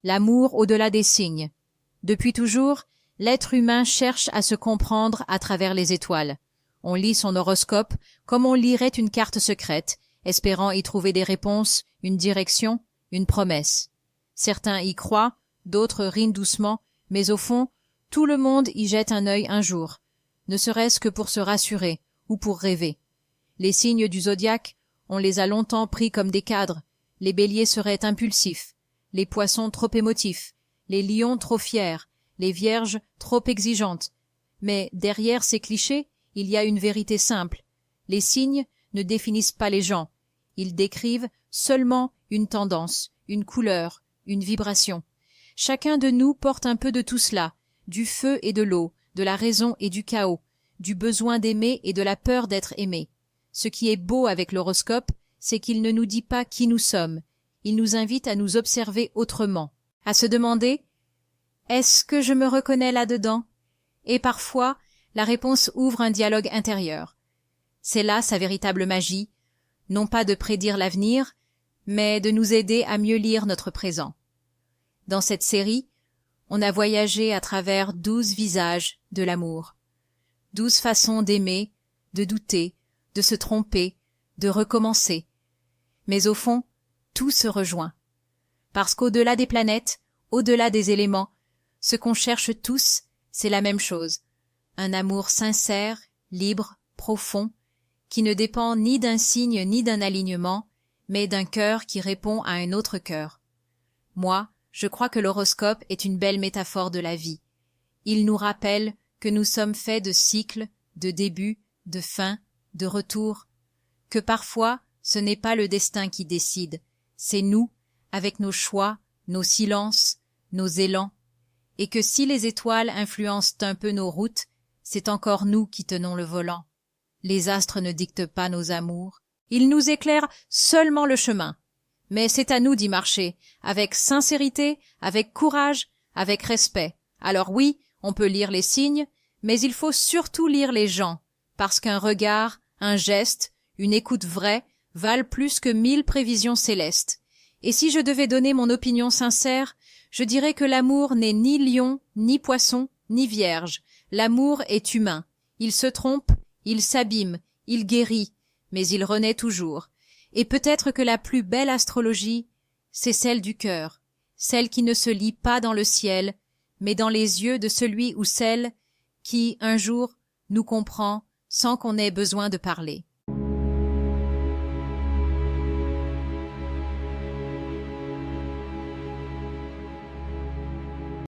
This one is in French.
L'amour au-delà des signes. Depuis toujours, l'être humain cherche à se comprendre à travers les étoiles. On lit son horoscope comme on lirait une carte secrète, espérant y trouver des réponses, une direction, une promesse. Certains y croient, d'autres rient doucement, mais au fond, tout le monde y jette un œil un jour, ne serait-ce que pour se rassurer ou pour rêver. Les signes du zodiaque, on les a longtemps pris comme des cadres. Les béliers seraient impulsifs, les poissons trop émotifs, les lions trop fiers, les vierges trop exigeantes. Mais derrière ces clichés, il y a une vérité simple. Les signes ne définissent pas les gens. Ils décrivent seulement une tendance, une couleur, une vibration. Chacun de nous porte un peu de tout cela, du feu et de l'eau, de la raison et du chaos, du besoin d'aimer et de la peur d'être aimé. Ce qui est beau avec l'horoscope, c'est qu'il ne nous dit pas qui nous sommes. Il nous invite à nous observer autrement, à se demander « Est-ce que je me reconnais là-dedans ?» Et parfois, la réponse ouvre un dialogue intérieur. C'est là sa véritable magie, non pas de prédire l'avenir, mais de nous aider à mieux lire notre présent. Dans cette série, on a voyagé à travers 12 visages de l'amour, 12 façons d'aimer, de douter, de se tromper, de recommencer. Mais au fond, tout se rejoint. Parce qu'au-delà des planètes, au-delà des éléments, ce qu'on cherche tous, c'est la même chose. Un amour sincère, libre, profond, qui ne dépend ni d'un signe ni d'un alignement, mais d'un cœur qui répond à un autre cœur. Moi, je crois que l'horoscope est une belle métaphore de la vie. Il nous rappelle que nous sommes faits de cycles, de débuts, de fins, de retours, que parfois ce n'est pas le destin qui décide, c'est nous, avec nos choix, nos silences, nos élans, et que si les étoiles influencent un peu nos routes, c'est encore nous qui tenons le volant. Les astres ne dictent pas nos amours, ils nous éclairent seulement le chemin. Mais c'est à nous d'y marcher, avec sincérité, avec courage, avec respect. Alors oui, on peut lire les signes, mais il faut surtout lire les gens, parce qu'un regard, un geste, une écoute vraie valent plus que 1000 prévisions célestes. Et si je devais donner mon opinion sincère, je dirais que l'amour n'est ni lion, ni poisson, ni vierge. L'amour est humain. Il se trompe, il s'abîme, il guérit, mais il renaît toujours. Et peut-être que la plus belle astrologie, c'est celle du cœur, celle qui ne se lit pas dans le ciel, mais dans les yeux de celui ou celle qui, un jour, nous comprend sans qu'on ait besoin de parler.